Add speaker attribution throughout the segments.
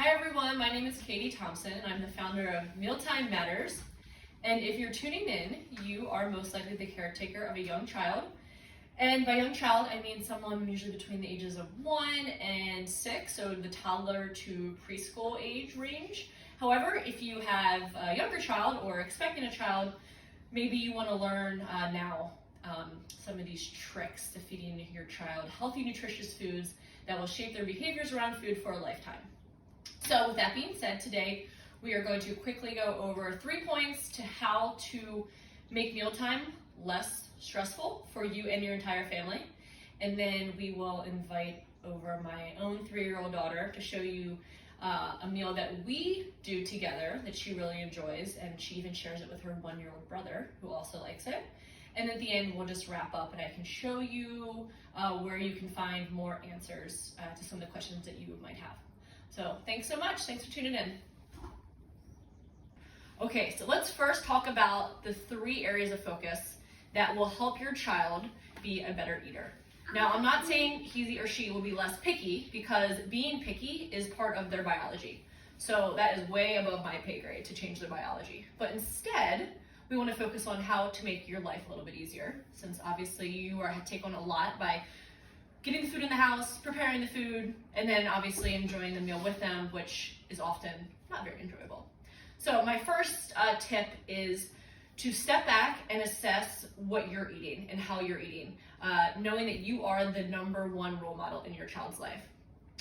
Speaker 1: Hi everyone, my name is Katie Thompson and I'm the founder of Mealtime Matters. And if you're tuning in, you are most likely the caretaker of a young child. And by young child, I mean someone usually between the ages of 1 and 6, so the toddler to preschool age range. However, if you have a younger child or expecting a child, maybe you want to learn now some of these tricks to feeding your child healthy, nutritious foods that will shape their behaviors around food for a lifetime. So with that being said, today we are going to quickly go over 3 points to how to make mealtime less stressful for you and your entire family. And then we will invite over my own 3-year-old daughter to show you a meal that we do together that she really enjoys, and she even shares it with her 1-year-old brother who also likes it. And at the end, we'll just wrap up and I can show you where you can find more answers to some of the questions that you might have. So thanks so much. Thanks for tuning in. Okay, so let's first talk about the 3 areas of focus that will help your child be a better eater. Now, I'm not saying he or she will be less picky, because being picky is part of their biology. So that is way above my pay grade to change their biology. But instead, we want to focus on how to make your life a little bit easier, since obviously you take on a lot by getting the food in the house, preparing the food, and then obviously enjoying the meal with them, which is often not very enjoyable. So my first tip is to step back and assess what you're eating and how you're eating, knowing that you are the #1 role model in your child's life.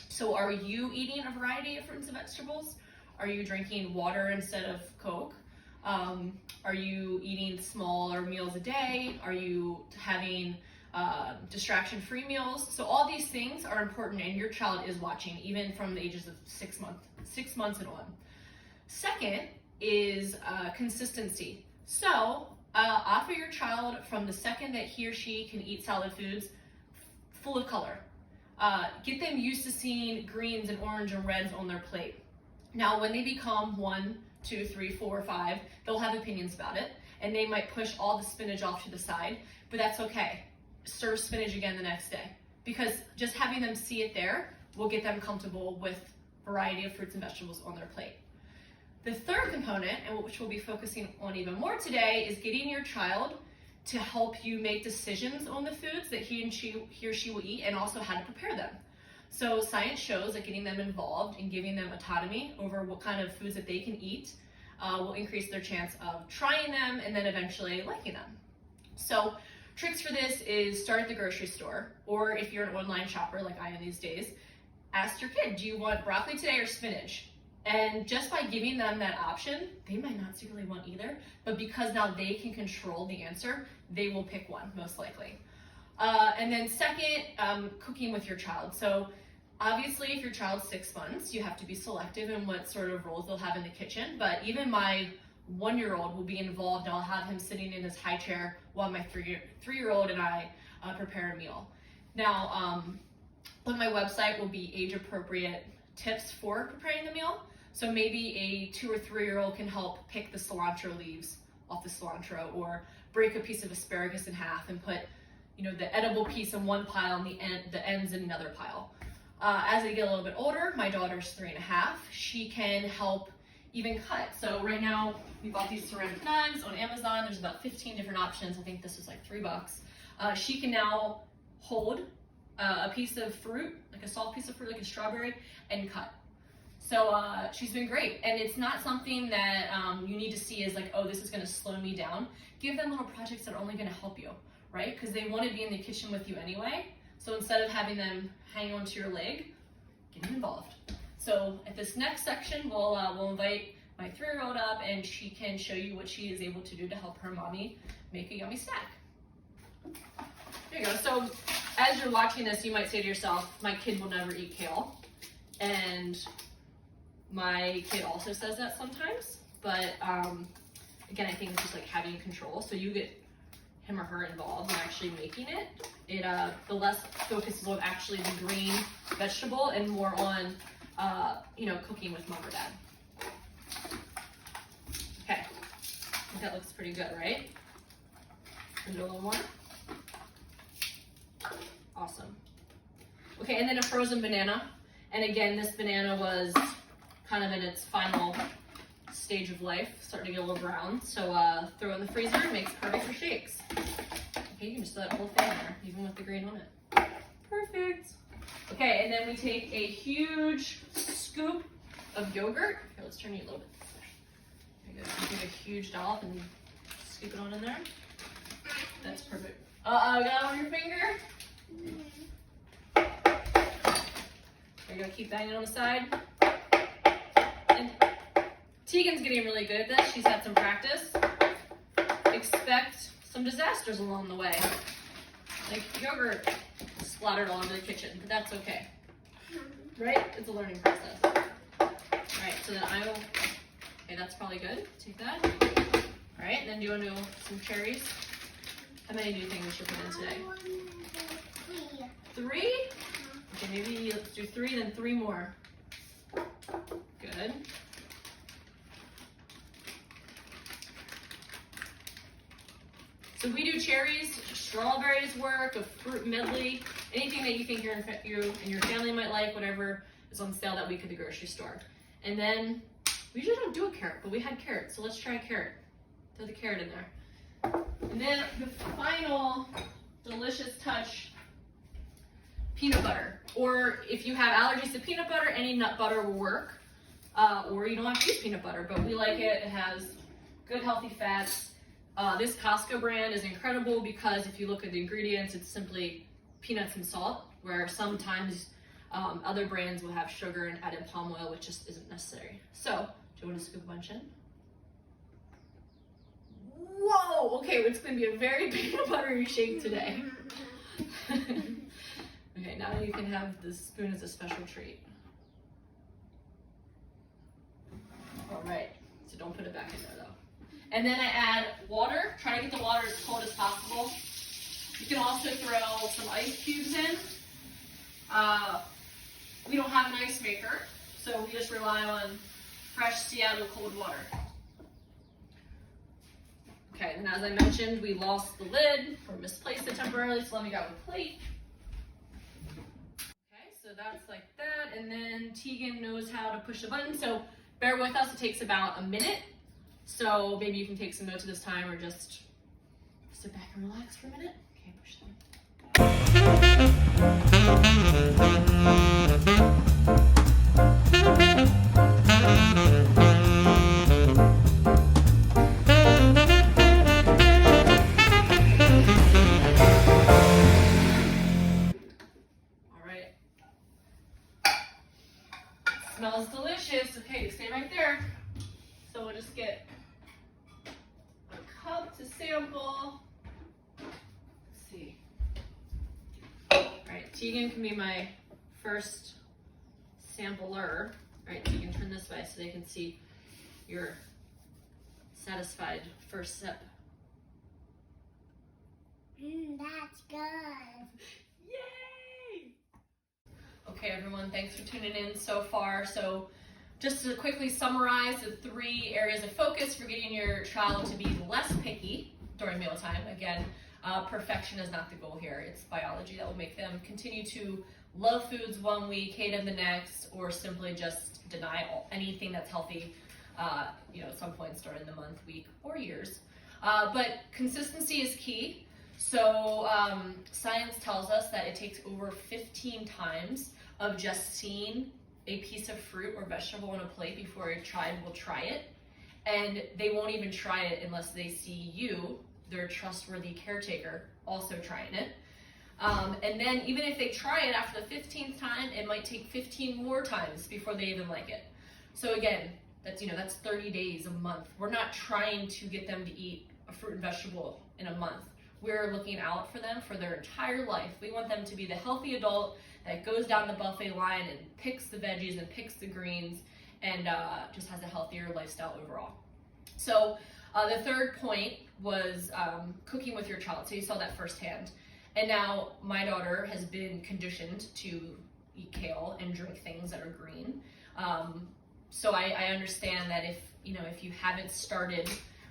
Speaker 1: So are you eating a variety of fruits and vegetables? Are you drinking water instead of Coke? Are you eating smaller meals a day? Are you having distraction-free meals? So all these things are important, and your child is watching, even from the ages of 6 months and on. Second is consistency. So offer your child from the second that he or she can eat solid foods full of color. Get them used to seeing greens and orange and reds on their plate. Now, when they become 1, 2, 3, 4, 5, they'll have opinions about it, and they might push all the spinach off to the side, but that's okay. Serve spinach again the next day, because just having them see it there will get them comfortable with a variety of fruits and vegetables on their plate. The third component, and which we'll be focusing on even more today, is getting your child to help you make decisions on the foods that he or she will eat, and also how to prepare them. So science shows that getting them involved and giving them autonomy over what kind of foods that they can eat will increase their chance of trying them and then eventually liking them. So tricks for this is start at the grocery store, or if you're an online shopper like I am these days, ask your kid, do you want broccoli today or spinach? And just by giving them that option, they might not secretly want either, but because now they can control the answer, they will pick one, most likely. And then second, cooking with your child. So obviously, if your child's 6 months, you have to be selective in what sort of roles they'll have in the kitchen, but even my 1-year-old will be involved, and I'll have him sitting in his high chair while my 3-year-old and I prepare a meal. Now, on my website will be age-appropriate tips for preparing the meal. So maybe a 2 or 3-year-old can help pick the cilantro leaves off the cilantro, or break a piece of asparagus in half and put, the edible piece in one pile and the ends in another pile. As they get a little bit older, my daughter's 3.5, she can help even cut. So right now we bought these ceramic knives on Amazon. There's about 15 different options. I think this was like $3. She can now hold a piece of fruit, like a soft piece of fruit, like a strawberry, and cut. So she's been great, and it's not something that you need to see as like, oh, this is going to slow me down. Give them little projects that are only going to help you, right? Because they want to be in the kitchen with you anyway. So instead of having them hang onto your leg, get them involved. So at this next section, we'll invite my 3-year-old up, and she can show you what she is able to do to help her mommy make a yummy snack. There you go. So as you're watching this, you might say to yourself, my kid will never eat kale. And my kid also says that sometimes, but again, I think it's just like having control. So you get him or her involved in actually making it. The less focus is on actually the green vegetable and more on cooking with mom or dad. Okay, I think that looks pretty good, right? Can do a little more. Awesome. Okay, and then a frozen banana. And again, this banana was kind of in its final stage of life, starting to get a little brown. So throw it in the freezer, it makes perfect for shakes. Okay, you can just throw that whole thing in there, even with the green on it. Perfect. Okay, and then we take a huge scoop of yogurt. Here, let's turn you a little bit. There you go. You take a huge dollop and scoop it on in there. That's perfect. Got it on your finger? There you go, keep banging on the side. And Tegan's getting really good at this. She's had some practice. Expect some disasters along the way. Like yogurt splattered all over the kitchen, but that's okay. Right? It's a learning process. Alright, so then I will, okay, that's probably good. Take that. Alright, and then do you want to do some cherries? How many do you think we should put in today? 3? Okay, maybe let's do 3, then 3 more. Good. So we do cherries, strawberries work, a fruit medley, anything that you think you and your family might like, whatever is on sale that week at the grocery store. And then, we usually don't do a carrot, but we had carrot, so let's try a carrot. Throw the carrot in there. And then the final delicious touch, peanut butter. Or if you have allergies to peanut butter, any nut butter will work. Or you don't have to use peanut butter, but we like it. It has good healthy fats. This Costco brand is incredible because if you look at the ingredients, it's simply peanuts and salt, where sometimes other brands will have sugar and added palm oil, which just isn't necessary. So, do you want to scoop a bunch in? Whoa! Okay, it's going to be a very peanut buttery shake today. Okay, now you can have the spoon as a special treat. All right, so don't put it back in there though. And then I add water. Try to get the water as cold as possible. You can also throw some ice cubes in. We don't have an ice maker, so we just rely on fresh Seattle cold water. Okay, and as I mentioned, we lost the lid or misplaced it temporarily, so let me grab a plate. Okay, so that's like that, and then Tegan knows how to push the button, so bear with us, it takes about a minute. So maybe you can take some notes at this time or just sit back and relax for a minute. Okay, push them. All right. Smells delicious. Okay, stay right there. So we'll just get a cup to sample. Let's see. All right, Tegan can be my first sampler. All right, Tegan, turn this way so they can see your satisfied first sip.
Speaker 2: That's good.
Speaker 1: Yay! Okay, everyone, thanks for tuning in so far. So, just to quickly summarize the 3 areas of focus for getting your child to be less picky during mealtime. Again, perfection is not the goal here. It's biology that will make them continue to love foods one week, hate them the next, or simply just deny anything that's healthy, at some points during the month, week, or years. But consistency is key. So science tells us that it takes over 15 times of just seeing a piece of fruit or vegetable on a plate before a child will try it. And they won't even try it unless they see you, their trustworthy caretaker, also trying it. And then even if they try it after the 15th time, it might take 15 more times before they even like it. So again, that's 30 days, a month. We're not trying to get them to eat a fruit and vegetable in a month. We're looking out for them for their entire life. We want them to be the healthy adult that goes down the buffet line and picks the veggies and picks the greens and just has a healthier lifestyle overall. So the third point was cooking with your child. So you saw that firsthand. And now my daughter has been conditioned to eat kale and drink things that are green. So I understand that if you haven't started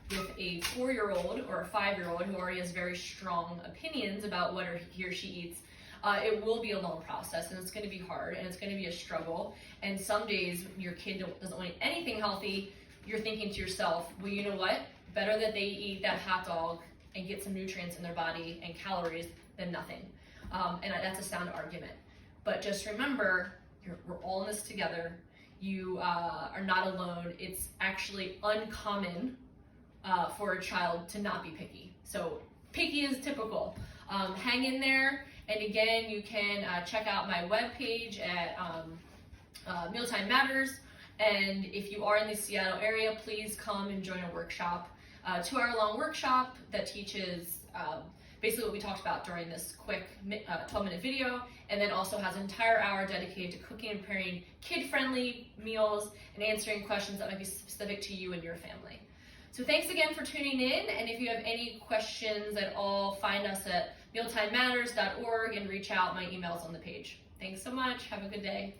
Speaker 1: with a 4-year-old or a 5-year-old who already has very strong opinions about what he or she eats, It will be a long process, and it's going to be hard, and it's going to be a struggle. And some days your kid doesn't want to eat anything healthy. You're thinking to yourself, well, you know what? Better that they eat that hot dog and get some nutrients in their body and calories than nothing. And that's a sound argument. But just remember, we're all in this together. You are not alone. It's actually uncommon for a child to not be picky. So picky is typical. Hang in there. And again, you can check out my webpage at Mealtime Matters. And if you are in the Seattle area, please come and join a workshop, 2-hour-long workshop that teaches basically what we talked about during this quick 12-minute video, and then also has an entire hour dedicated to cooking and preparing kid-friendly meals and answering questions that might be specific to you and your family. So thanks again for tuning in, and if you have any questions at all, find us at mealtimematters.org and reach out. My email's on the page. Thanks so much. Have a good day.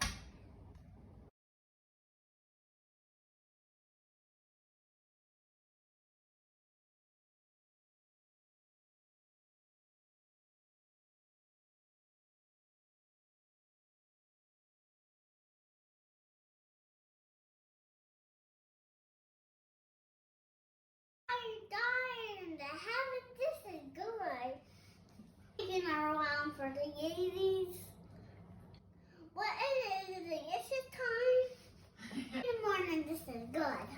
Speaker 2: I'm dying. This is good. Taking our around for the Yeezys. What is it? Is it Yeezys time? Good morning. This is good.